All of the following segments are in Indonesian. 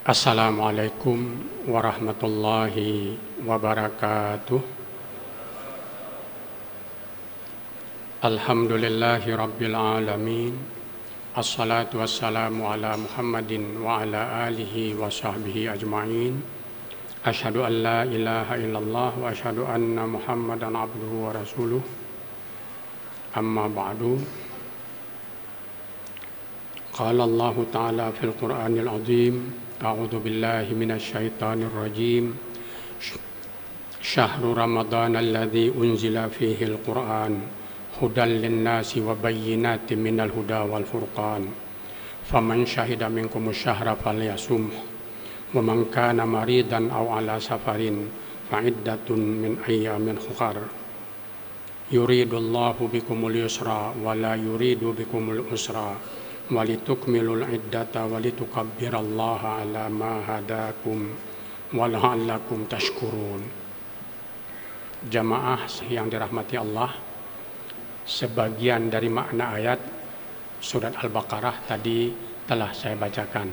Assalamualaikum warahmatullahi wabarakatuh. Alhamdulillahi rabbil alamin. Assalatu wassalamu ala Muhammadin wa ala alihi wa sahbihi ajma'in. Asyhadu an la ilaha illallah wa asyhadu anna Muhammadan abduhu wa rasuluh. Amma ba'du. Qala Allah ta'ala fil Qur'anil azim. A'udzu billahi minasyaitonir rajim. Syahrul Ramadan alladzi unzila fihi al-Qur'an hudal linnasi wa bayyinatin minal huda wal furqan. Faman syahida minkumus syahra falyasum. Wa man kana maridan aw ala safarin fa iddatun min ayyamin ukhar. Yuridullahu bikumul yusra wa la yuridu bikumul usra. Walitukmilul iddata walitukabbirallaha ala ma hadakum wala'allakum tashkurun. Jamaah yang dirahmati Allah, sebagian dari makna ayat surat Al-Baqarah tadi telah saya bacakan.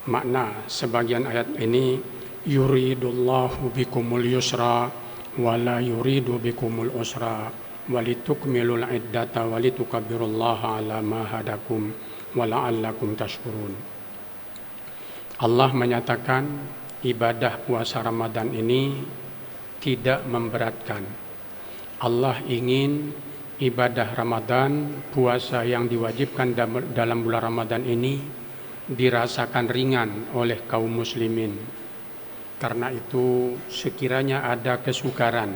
Makna sebagian ayat ini, yuridullahu bikumul yusra wa la yuridu bikumul usra walitukmilul iddata walitukabbirullaha ala ma hadakum wala'allakum tashkurun. Allah menyatakan ibadah puasa Ramadan ini tidak memberatkan. Allah ingin ibadah Ramadan, puasa yang diwajibkan dalam bulan Ramadan ini dirasakan ringan oleh kaum muslimin. Karena itu sekiranya ada kesukaran,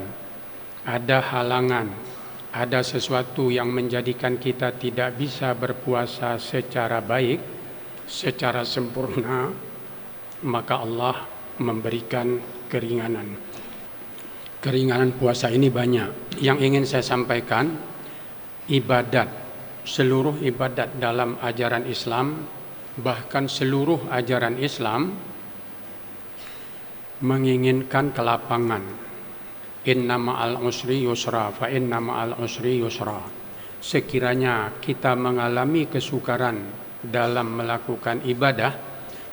ada halangan, ada sesuatu yang menjadikan kita tidak bisa berpuasa secara baik, secara sempurna, maka Allah memberikan keringanan. Keringanan puasa ini banyak. Yang ingin saya sampaikan, ibadat, seluruh ibadat dalam ajaran Islam, bahkan seluruh ajaran Islam menginginkan kelapangan. Inna ma'al usri yusra fa inna ma'al usri yusra. Sekiranya kita mengalami kesukaran dalam melakukan ibadah,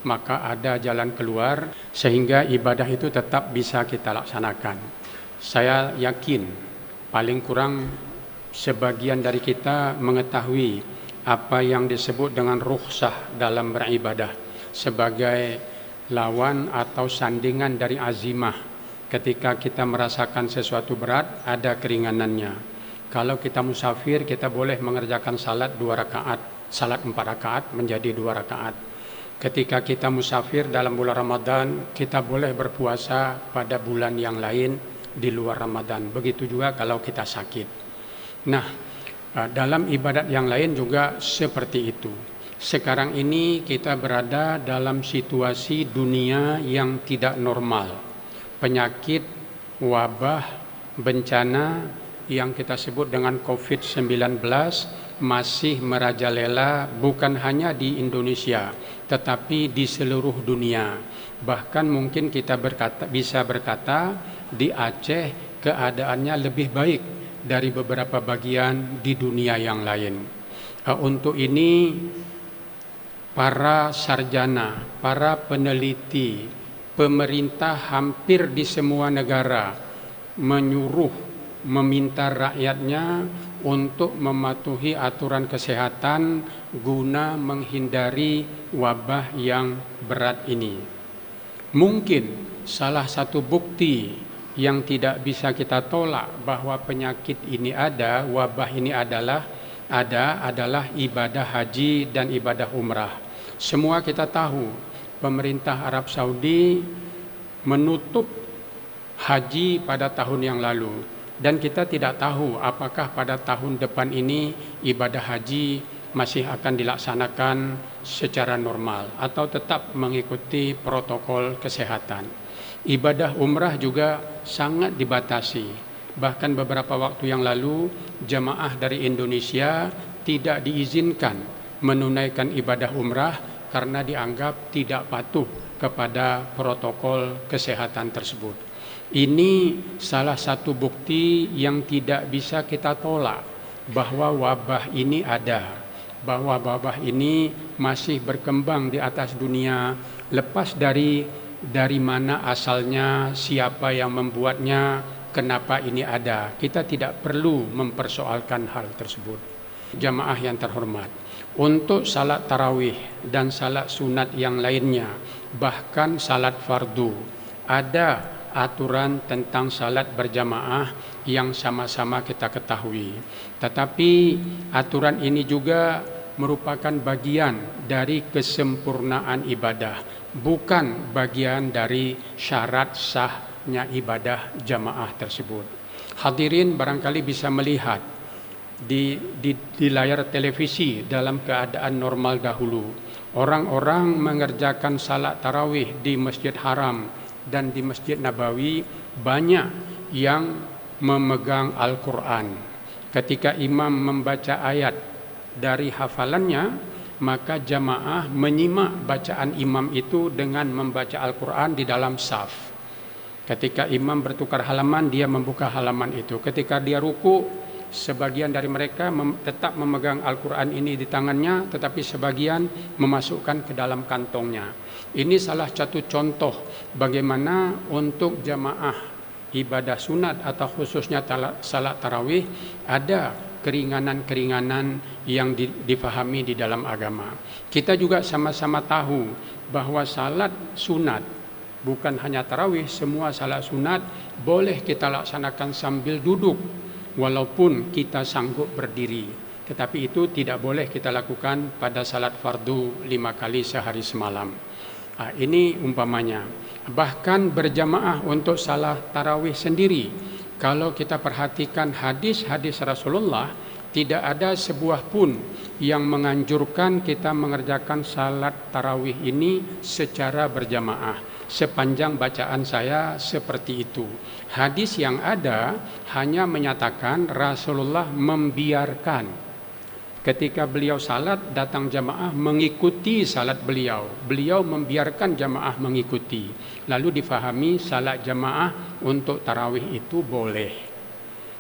maka ada jalan keluar sehingga ibadah itu tetap bisa kita laksanakan. Saya yakin paling kurang sebagian dari kita mengetahui apa yang disebut dengan rukhsah dalam beribadah sebagai lawan atau sandingan dari azimah. Ketika kita merasakan sesuatu berat, ada keringanannya. Kalau kita musafir, kita boleh mengerjakan salat 2 rakaat, salat 4 rakaat menjadi 2 rakaat. Ketika kita musafir dalam bulan Ramadan, kita boleh berpuasa pada bulan yang lain di luar Ramadan. Begitu juga kalau kita sakit. Nah, dalam ibadat yang lain juga seperti itu. Sekarang ini kita berada dalam situasi dunia yang tidak normal. Penyakit, wabah, bencana yang kita sebut dengan COVID-19 masih merajalela bukan hanya di Indonesia, tetapi di seluruh dunia. Bahkan mungkin kita bisa berkata di Aceh keadaannya lebih baik dari beberapa bagian di dunia yang lain. Untuk ini para sarjana, para peneliti, pemerintah hampir di semua negara meminta rakyatnya untuk mematuhi aturan kesehatan guna menghindari wabah yang berat ini. Mungkin salah satu bukti yang tidak bisa kita tolak bahwa penyakit ini ada, wabah ini adalah ibadah haji dan ibadah umrah. Semua kita tahu pemerintah Arab Saudi menutup haji pada tahun yang lalu dan kita tidak tahu apakah pada tahun depan ini ibadah haji masih akan dilaksanakan secara normal atau tetap mengikuti protokol kesehatan. Ibadah umrah juga sangat dibatasi. Bahkan beberapa waktu yang lalu jamaah dari Indonesia tidak diizinkan menunaikan ibadah umrah karena dianggap tidak patuh kepada protokol kesehatan tersebut. Ini salah satu bukti yang tidak bisa kita tolak bahwa wabah ini ada bahwa wabah ini masih berkembang di atas dunia, lepas dari mana asalnya, siapa yang membuatnya, kenapa ini ada. Kita tidak perlu mempersoalkan hal tersebut. Jamaah yang terhormat, untuk salat tarawih dan salat sunat yang lainnya, bahkan salat fardu, ada aturan tentang salat berjamaah yang sama-sama kita ketahui. Tetapi aturan ini juga merupakan bagian dari kesempurnaan ibadah, bukan bagian dari syarat sahnya ibadah jamaah tersebut. Hadirin barangkali bisa melihat di layar televisi dalam keadaan normal dahulu, orang-orang mengerjakan salat tarawih di Masjid Haram dan di Masjid Nabawi, banyak yang memegang Al-Quran. Ketika imam membaca ayat dari hafalannya, maka jamaah menyimak bacaan imam itu dengan membaca Al-Quran di dalam saf. Ketika imam bertukar halaman, dia membuka halaman itu. Ketika dia ruku, sebagian dari mereka tetap memegang Al-Quran ini di tangannya, tetapi sebagian memasukkan ke dalam kantongnya. Ini salah satu contoh bagaimana untuk jamaah ibadah sunat atau khususnya salat tarawih ada keringanan-keringanan yang difahami di dalam agama. Kita juga sama-sama tahu bahwa salat sunat, bukan hanya tarawih, semua salat sunat boleh kita laksanakan sambil duduk walaupun kita sanggup berdiri. Tetapi itu tidak boleh kita lakukan pada salat fardu 5 kali sehari semalam. Ini umpamanya. Bahkan berjamaah untuk salat tarawih sendiri, kalau kita perhatikan hadis-hadis Rasulullah, tidak ada sebuah pun yang menganjurkan kita mengerjakan salat tarawih ini secara berjamaah. Sepanjang bacaan saya seperti itu. Hadis yang ada hanya menyatakan Rasulullah membiarkan. Ketika beliau salat, datang jamaah mengikuti salat beliau. Beliau membiarkan jamaah mengikuti. Lalu difahami salat jamaah untuk tarawih itu boleh.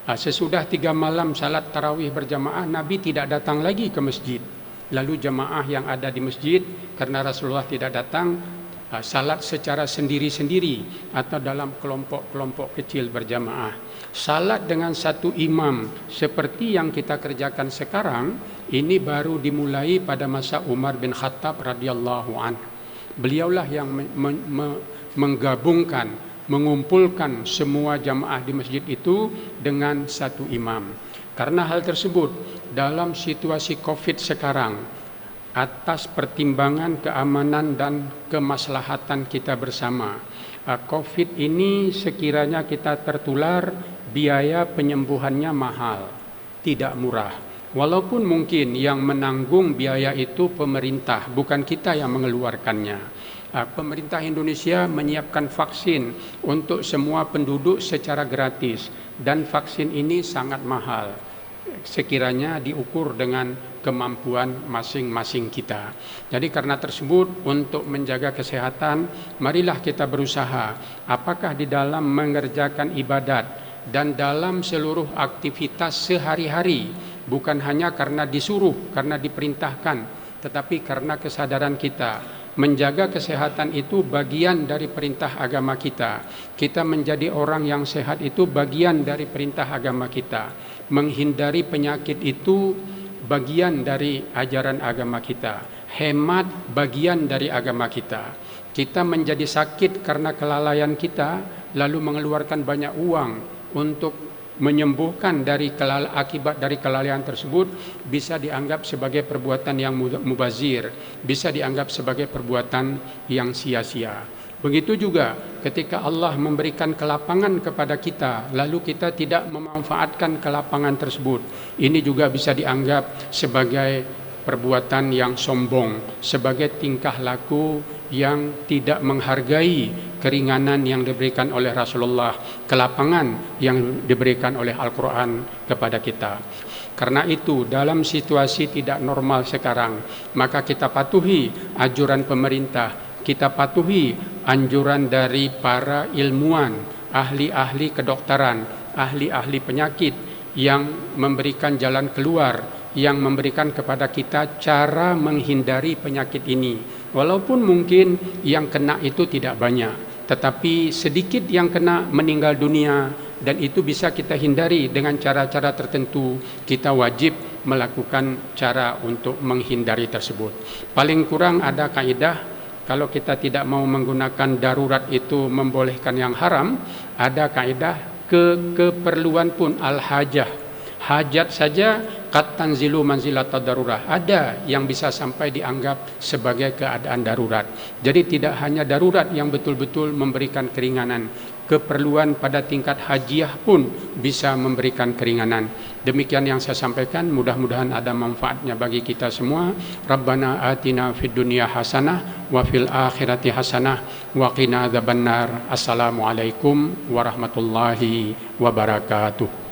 Sesudah 3 malam salat tarawih berjamaah, Nabi tidak datang lagi ke masjid. Lalu jamaah yang ada di masjid, karena Rasulullah tidak datang, salat secara sendiri-sendiri atau dalam kelompok-kelompok kecil berjamaah. Salat dengan satu imam seperti yang kita kerjakan sekarang, ini baru dimulai pada masa Umar bin Khattab radhiyallahu anhu. Beliaulah yang menggabungkan, mengumpulkan semua jamaah di masjid itu dengan satu imam. Karena hal tersebut, dalam situasi Covid sekarang, atas pertimbangan keamanan dan kemaslahatan kita bersama, Covid ini sekiranya kita tertular, biaya penyembuhannya mahal, tidak murah. Walaupun mungkin yang menanggung biaya itu pemerintah, bukan kita yang mengeluarkannya. Pemerintah Indonesia menyiapkan vaksin untuk semua penduduk secara gratis, dan vaksin ini sangat mahal sekiranya diukur dengan kemampuan masing-masing kita. Jadi karena tersebut, untuk menjaga kesehatan, marilah kita berusaha apakah di dalam mengerjakan ibadat dan dalam seluruh aktivitas sehari-hari, bukan hanya karena disuruh, karena diperintahkan, tetapi karena kesadaran kita. Menjaga kesehatan itu bagian dari perintah agama kita. Kita menjadi orang yang sehat itu bagian dari perintah agama kita. Menghindari penyakit itu bagian dari ajaran agama kita. Hemat bagian dari agama kita. Kita menjadi sakit karena kelalaian kita, lalu mengeluarkan banyak uang untuk menyembuhkan akibat dari kelalaian tersebut, bisa dianggap sebagai perbuatan yang mubazir, bisa dianggap sebagai perbuatan yang sia-sia. Begitu juga ketika Allah memberikan kelapangan kepada kita, lalu kita tidak memanfaatkan kelapangan tersebut, ini juga bisa dianggap sebagai perbuatan yang sombong, sebagai tingkah laku yang tidak menghargai keringanan yang diberikan oleh Rasulullah, kelapangan yang diberikan oleh Al-Quran kepada kita. Karena itu, dalam situasi tidak normal sekarang, maka kita patuhi anjuran pemerintah, kita patuhi anjuran dari para ilmuwan, ahli-ahli kedokteran, ahli-ahli penyakit yang memberikan jalan keluar, yang memberikan kepada kita cara menghindari penyakit ini. Walaupun mungkin yang kena itu tidak banyak, tetapi sedikit yang kena meninggal dunia, dan itu bisa kita hindari dengan cara-cara tertentu. Kita wajib melakukan cara untuk menghindari tersebut. Paling kurang ada kaidah, kalau kita tidak mau menggunakan darurat itu membolehkan yang haram, ada kaidah keperluan pun al-hajah. Hajat saja qad tanzilu manzilata darurah. Ada yang bisa sampai dianggap sebagai keadaan darurat. Jadi tidak hanya darurat yang betul-betul memberikan keringanan. Keperluan pada tingkat hajiah pun bisa memberikan keringanan. Demikian yang saya sampaikan, mudah-mudahan ada manfaatnya bagi kita semua. Rabbana atina fid dunya hasanah wa fil akhirati hasanah wa qina adzabannar. Assalamualaikum warahmatullahi wabarakatuh.